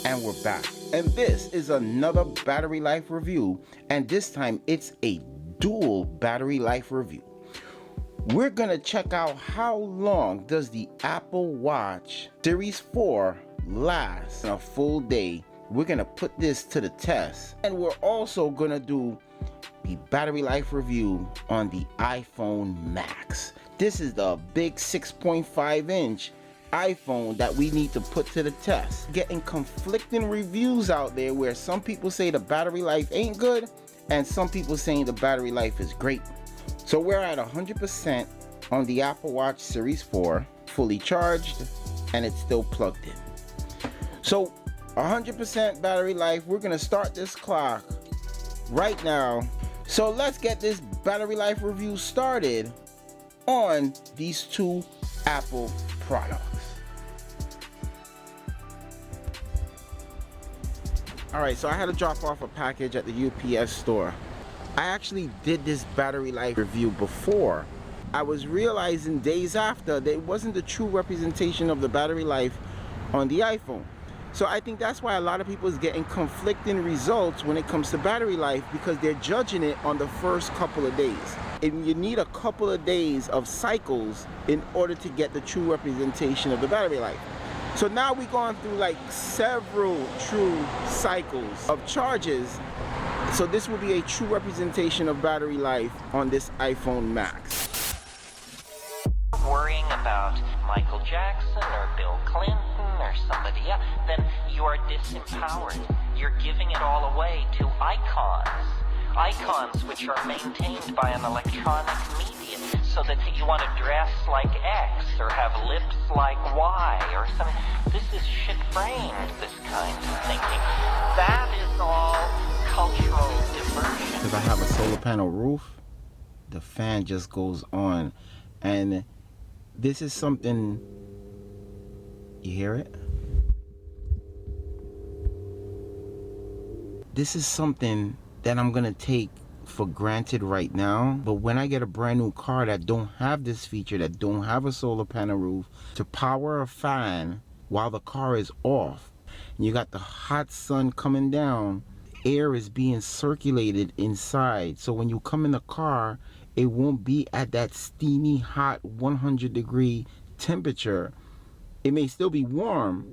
And we're back. And this is another battery life review, and this time it's a dual battery life review. We're gonna check out how long does the Apple Watch Series 4 last in a full day. We're gonna put this to the test, and we're also gonna do the battery life review on the iPhone Max. This is the big 6.5-inch iPhone that we need to put to the test. Getting conflicting reviews out there where some people say the battery life ain't good and some people saying the battery life is great. So we're at 100% on the Apple Watch Series 4, fully charged, and it's still plugged in. So 100% battery life. We're gonna start this clock right now. So let's get this battery life review started on these two Apple products. Alright, so I had to drop off a package at the UPS store. I actually did this battery life review before. I was realizing days after that it wasn't the true representation of the battery life on the iPhone. So I think that's why a lot of people is getting conflicting results when it comes to battery life, because they're judging it on the first couple of days. And you need a couple of days of cycles in order to get the true representation of the battery life. So now we've gone through like several true cycles of charges. So this will be a true representation of battery life on this iPhone Max. Worrying about Michael Jackson or Bill Clinton or somebody else, then you are disempowered. You're giving it all away to icons. Icons which are maintained by an electronic medium, so that you want to dress like X or have lips like Y or something. This is shit-brained, this kind of thinking. That is all cultural diversion. Because I have a solar panel roof, the fan just goes on. And this is something, you hear it? This is something that I'm gonna take for granted right now, but when I get a brand new car that don't have this feature, that don't have a solar panel roof, to power a fan while the car is off, and you got the hot sun coming down, air is being circulated inside, so when you come in the car, it won't be at that steamy hot 100-degree temperature. It may still be warm,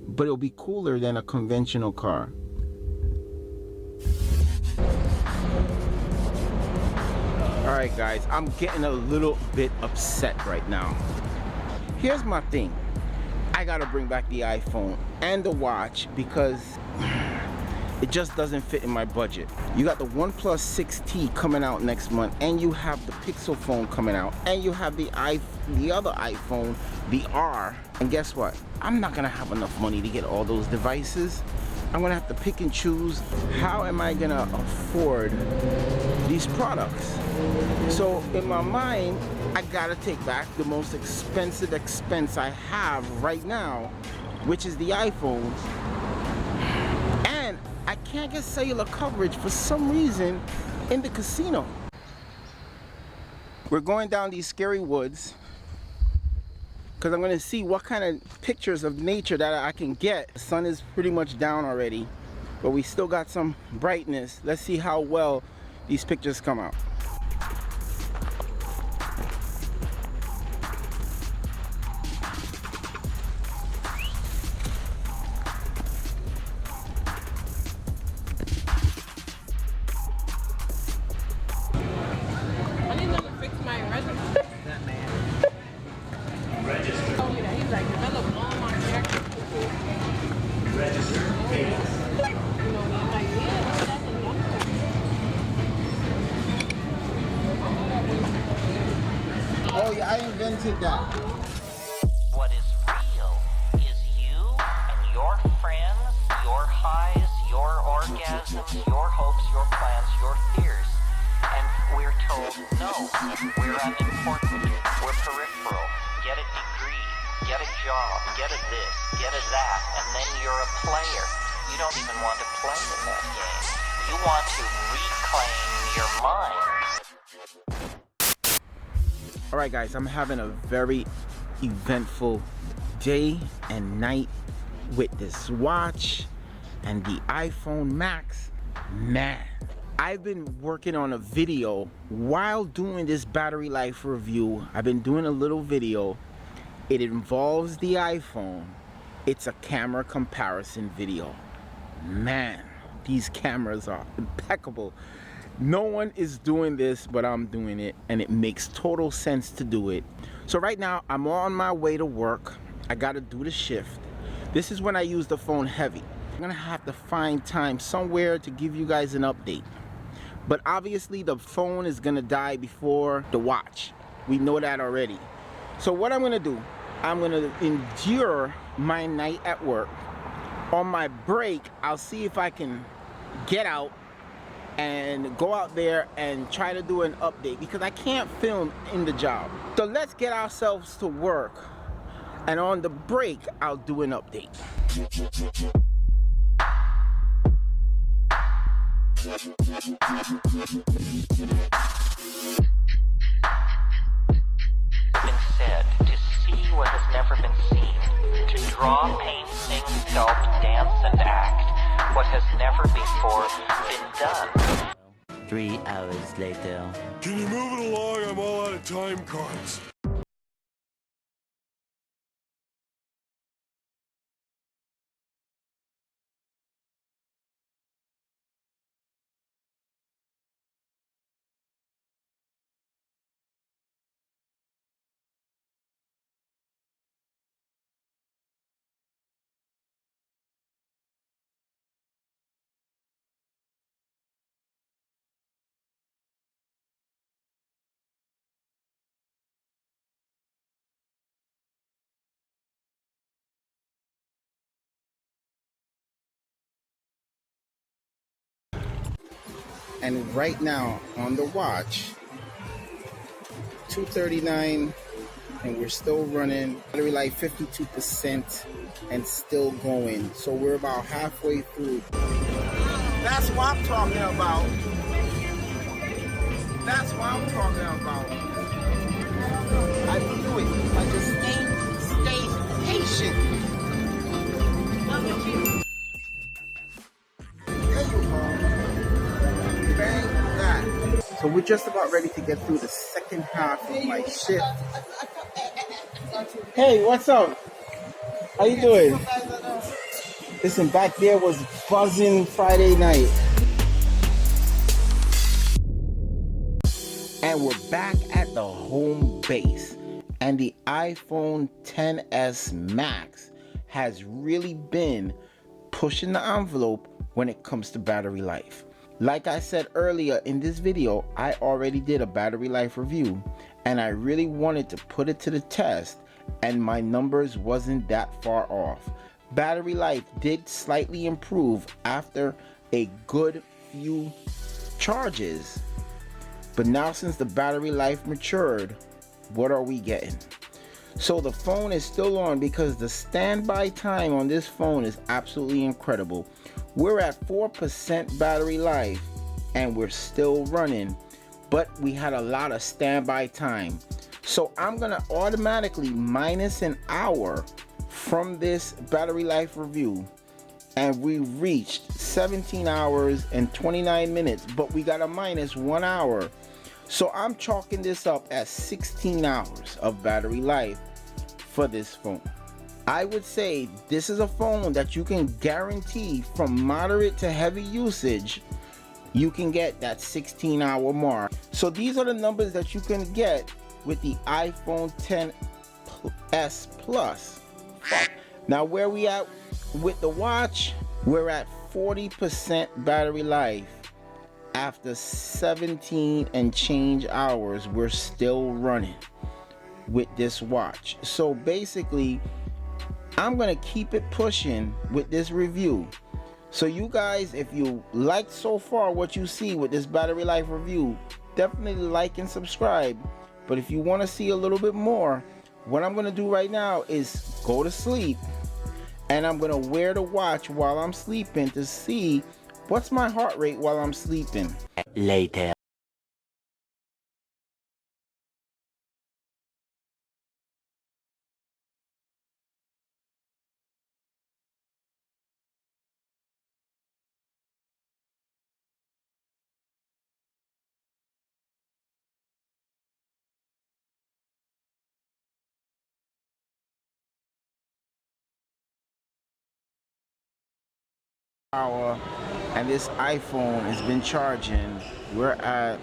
but it'll be cooler than a conventional car. Alright guys, I'm getting a little bit upset right now. Here's my thing. I gotta bring back the iPhone and the watch because it just doesn't fit in my budget. You got the OnePlus 6T coming out next month, and you have the Pixel phone coming out, and you have the other iPhone, the R. And guess what? I'm not gonna have enough money to get all those devices. I'm gonna have to pick and choose. How am I gonna afford these products? So in my mind, I gotta take back the most expensive expense I have right now, which is the iPhone. And I can't get cellular coverage for some reason in the casino. We're going down these scary woods because I'm gonna see what kind of pictures of nature that I can get. The sun is pretty much down already, but we still got some brightness. Let's see how well these pictures come out. Oh yeah, I invented that. What is real is you and your friends, your highs, your orgasms, your hopes, your plans, your fears. And we're told, no, we're unimportant, we're peripheral, get a degree, get a job, get a this, get a that, and then you're a player. You don't even want to play in that game. You want to reclaim your mind. Alright guys, I'm having a very eventful day and night with this watch. And the iPhone Max, man. I've been working on a video while doing this battery life review. I've been doing a little video. It involves the iPhone. It's a camera comparison video. Man, these cameras are impeccable. No one is doing this, but I'm doing it, and it makes total sense to do it. So right now, I'm on my way to work. I gotta do the shift. This is when I use the phone heavy. I'm gonna have to find time somewhere to give you guys an update. But obviously the phone is gonna die before the watch. We know that already. So what I'm gonna do, I'm gonna endure my night at work. On my break, I'll see if I can get out and go out there and try to do an update because I can't film in the job. So let's get ourselves to work, and on the break, I'll do an update. Been said to see what has never been seen, to draw, paint, sing, sculpt, dance, and act what has never before been done. 3 hours later. Can you move it along? I'm all out of time cards. And right now on the watch, 2:39, and we're still running. Battery life 52% and still going. So we're about halfway through. That's what I'm talking about. That's what I'm talking about. I do it. I just stay patient. There you go. Bang that. So we're just about ready to get through the second half of my shift. Hey, what's up? How you doing? Listen, back there was buzzing Friday night. And we're back at the home base. And the iPhone XS Max has really been pushing the envelope when it comes to battery life. Like I said earlier in this video, I already did a battery life review, and I really wanted to put it to the test, and my numbers wasn't that far off. Battery life did slightly improve after a good few charges, but now since the battery life matured, what are we getting? So the phone is still on because the standby time on this phone is absolutely incredible. We're at 4% battery life and we're still running, but we had a lot of standby time. So I'm gonna automatically minus an hour from this battery life review, and we reached 17 hours and 29 minutes, but we got a minus 1 hour. So I'm chalking this up as 16 hours of battery life for this phone. I would say this is a phone that you can guarantee from moderate to heavy usage, you can get that 16-hour mark. So these are the numbers that you can get with the iPhone XS Plus. Now where we at with the watch, we're at 40% battery life. After 17 and change hours, we're still running with this watch. So basically, I'm gonna keep it pushing with this review. So you guys, if you liked so far what you see with this battery life review, definitely like and subscribe. But if you want to see a little bit more, what I'm gonna do right now is go to sleep, and I'm gonna wear the watch while I'm sleeping to see what's my heart rate while I'm sleeping. Later. hour, and this iPhone has been charging. We're at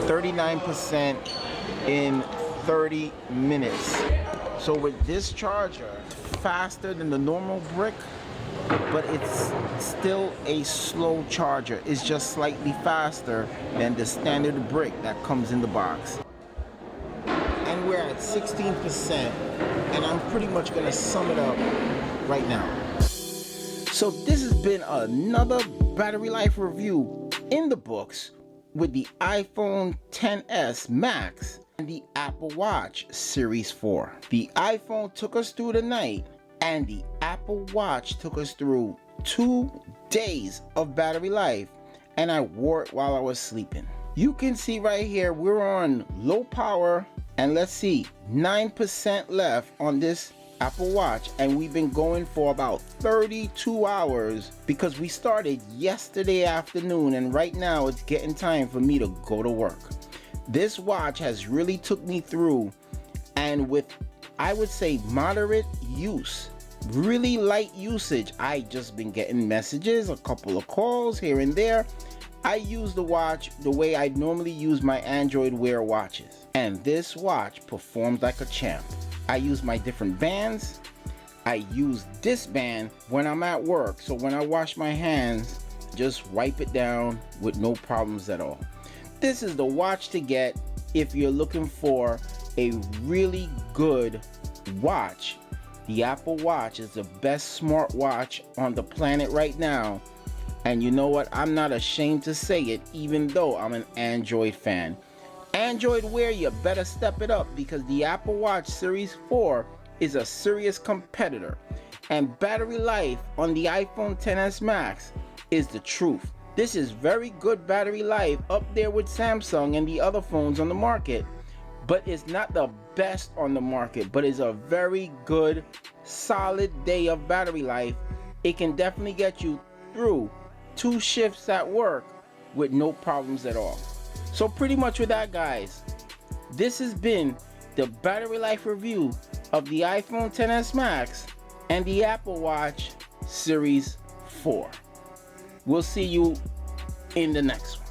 39% in 30 minutes. So with this charger, faster than the normal brick, but it's still a slow charger. It's just slightly faster than the standard brick that comes in the box. And we're at 16%, and I'm pretty much gonna sum it up right now. So this has been another battery life review in the books with the iPhone XS Max and the Apple Watch Series 4. The iPhone took us through the night, and the Apple Watch took us through 2 days of battery life, and I wore it while I was sleeping. You can see right here we're on low power, and let's see, 9% left on this Apple Watch, and we've been going for about 32 hours because we started yesterday afternoon, and right now it's getting time for me to go to work. This watch has really took me through, and with, I would say, moderate use, really light usage. I just been getting messages, a couple of calls here and there. I use the watch the way I normally use my Android Wear watches, and this watch performs like a champ. I use my different bands. I use this band when I'm at work, so when I wash my hands, just wipe it down with no problems at all. This is the watch to get if you're looking for a really good watch. The Apple Watch is the best smartwatch on the planet right now. And you know what? I'm not ashamed to say it, even though I'm an Android fan. Android Wear, you better step it up, because the Apple Watch Series 4 is a serious competitor. And battery life on the iPhone XS Max is the truth. This is very good battery life, up there with Samsung and the other phones on the market. But it's not the best on the market, but it's a very good, solid day of battery life. It can definitely get you through 2 shifts at work with no problems at all. So pretty much with that, guys, this has been the battery life review of the iPhone XS Max and the Apple Watch Series 4. We'll see you in the next one.